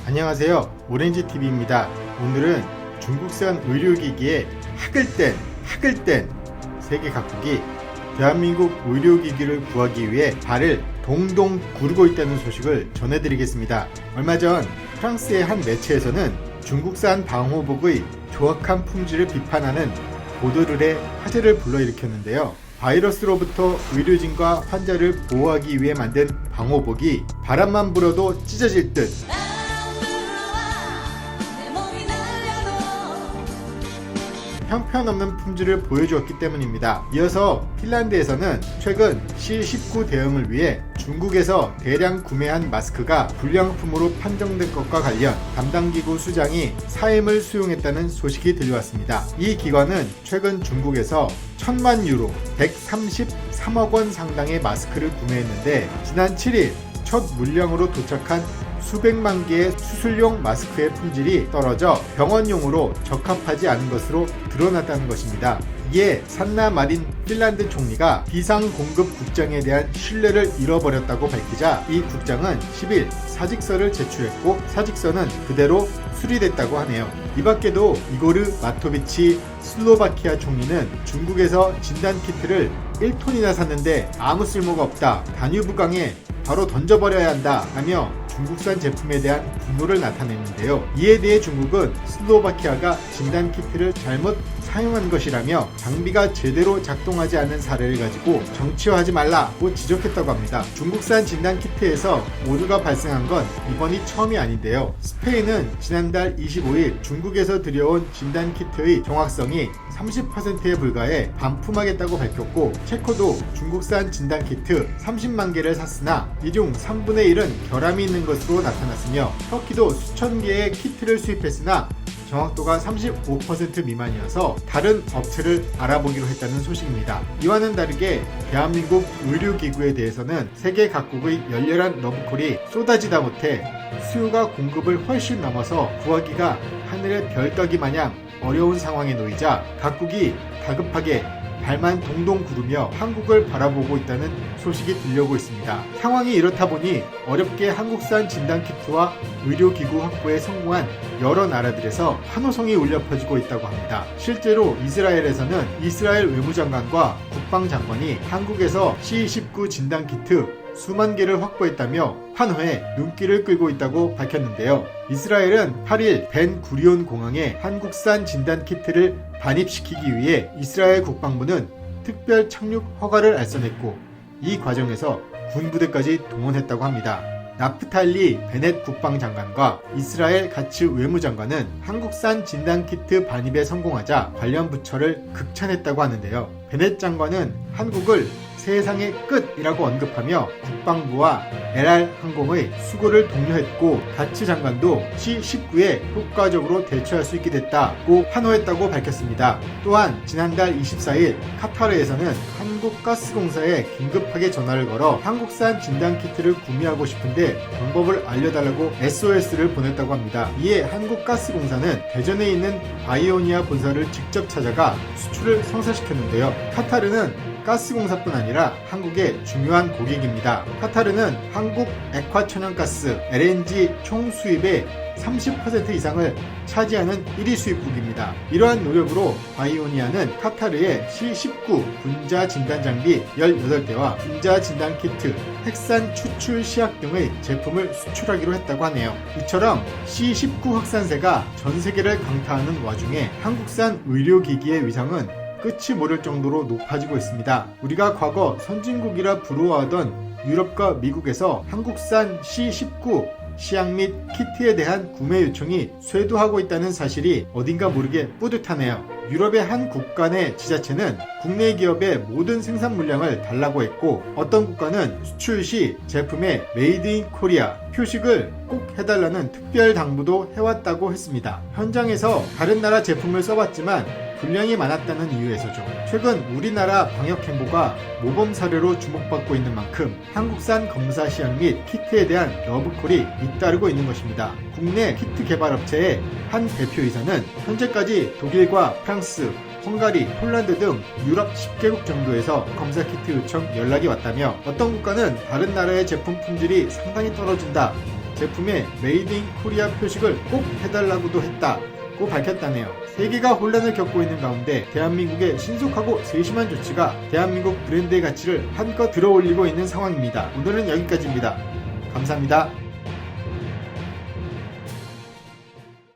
안녕하세요, 오렌지TV입니다. 오늘은 중국산 의료기기에 학을 땐 세계 각국이 대한민국 의료기기를 구하기 위해 발을 동동 구르고 있다는 소식을 전해드리겠습니다. 얼마 전 프랑스의 한 매체에서는 중국산 방호복의 조악한 품질을 비판하는 보도를 해 화제를 불러일으켰는데요. 바이러스로부터 의료진과 환자를 보호하기 위해 만든 방호복이 바람만 불어도 찢어질 듯 형편없는 품질을 보여주었기 때문입니다. 이어서 핀란드에서는 최근 C19 대응을 위해 중국에서 대량 구매한 마스크가 불량품으로 판정된 것과 관련 담당 기구 수장이 사임을 수용했다는 소식이 들려왔습니다. 이 기관은 최근 중국에서 1000만 유로, 133억 원 상당의 마스크를 구매했는데 지난 7일 첫 물량으로 도착한 수백만 개의 수술용 마스크의 품질이 떨어져 병원용으로 적합하지 않은 것으로 드러났다는 것입니다. 이에 산나 마린 핀란드 총리가 비상공급 국장에 대한 신뢰를 잃어버렸다고 밝히자 이 국장은 10일 사직서를 제출했고 사직서는 그대로 수리됐다고 하네요. 이 밖에도 이고르 마토비치 슬로바키아 총리는 중국에서 진단키트를 1톤이나 샀는데 아무 쓸모가 없다, 다뉴브강에 바로 던져버려야 한다 하며 중국산 제품에 대한 분노를 나타냈는데요. 이에 대해 중국은 슬로바키아가 진단키트를 잘못 사용한 것이라며 장비가 제대로 작동하지 않는 사례를 가지고 정치화하지 말라고 지적했다고 합니다. 중국산 진단키트에서 오류가 발생한 건 이번이 처음이 아닌데요. 스페인은 지난달 25일 중국에서 들여온 진단키트의 정확성이 30%에 불과해 반품하겠다고 밝혔고, 체코도 중국산 진단키트 30만 개를 샀으나 이 중 3분의 1은 결함이 있는 것으로 나타났으며, 터키도 수천 개의 키트를 수입했으나 정확도가 35% 미만이어서 다른 업체를 알아보기로 했다는 소식입니다. 이와는 다르게 대한민국 의료기구에 대해서는 세계 각국의 열렬한 러브콜이 쏟아지다 못해 수요가 공급을 훨씬 넘어서 구하기가 하늘의 별따기 마냥 어려운 상황에 놓이자 각국이 다급하게 발만 동동 구르며 한국을 바라보고 있다는 소식이 들려오고 있습니다. 상황이 이렇다 보니 어렵게 한국산 진단키트와 의료기구 확보에 성공한 여러 나라들에서 환호성이 울려 퍼지고 있다고 합니다. 실제로 이스라엘에서는 이스라엘 외무장관과 국방장관이 한국에서 C19 진단키트 수만 개를 확보했다며 환호에 눈길을 끌고 있다고 밝혔는데요. 이스라엘은 8일 벤 구리온 공항에 한국산 진단키트를 반입시키기 위해 이스라엘 국방부는 특별 착륙 허가를 알선했고, 이 과정에서 군부대까지 동원했다고 합니다. 나프탈리 베넷 국방장관과 이스라엘 가츠 외무장관은 한국산 진단키트 반입에 성공하자 관련 부처를 극찬했다고 하는데요. 베넷 장관은 한국을 세상의 끝이라고 언급하며 국방부와 LR 항공의 수고를 독려했고, 가츠 장관도 C19에 효과적으로 대처할 수 있게 됐다고 환호했다고 밝혔습니다. 또한 지난달 24일 카타르에서는 한국가스공사에 긴급하게 전화를 걸어 한국산 진단키트를 구매하고 싶은데 방법을 알려달라고 SOS를 보냈다고 합니다. 이에 한국가스공사는 대전에 있는 바이오니아 본사를 직접 찾아가 수출을 성사시켰는데요. 카타르는 가스공사뿐 아니라 한국의 중요한 고객입니다. 카타르는 한국 액화천연가스 LNG 총 수입의 30% 이상을 차지하는 1위 수입국입니다. 이러한 노력으로 바이오니아는 카타르에 C19 분자 진단 장비 18대와 분자 진단 키트, 핵산 추출 시약 등의 제품을 수출하기로 했다고 하네요. 이처럼 C19 확산세가 전 세계를 강타하는 와중에 한국산 의료기기의 위상은 끝이 모를 정도로 높아지고 있습니다. 우리가 과거 선진국이라 부러워하던 유럽과 미국에서 한국산 C19 시약 및 키트에 대한 구매 요청이 쇄도하고 있다는 사실이 어딘가 모르게 뿌듯하네요. 유럽의 한 국가 내 지자체는 국내 기업의 모든 생산 물량을 달라고 했고, 어떤 국가는 수출 시 제품에 메이드 인 코리아 표식을 꼭 해달라는 특별 당부도 해왔다고 했습니다. 현장에서 다른 나라 제품을 써봤지만 분량이 많았다는 이유에서죠. 최근 우리나라 방역행보가 모범 사례로 주목받고 있는 만큼 한국산 검사 시약 및 키트에 대한 러브콜이 잇따르고 있는 것입니다. 국내 키트 개발업체의 한 대표이사는 현재까지 독일과 프랑스, 헝가리, 폴란드 등 유럽 10개국 정도에서 검사 키트 요청 연락이 왔다며, 어떤 국가는 다른 나라의 제품 품질이 상당히 떨어진다, 제품에 메이드 인 코리아 표식을 꼭 해달라고도 했다고 밝혔다네요. 세계가 혼란을 겪고 있는 가운데 대한민국의 신속하고 세심한 조치가 대한민국 브랜드의 가치를 한껏 들어올리고 있는 상황입니다. 오늘은 여기까지입니다. 감사합니다.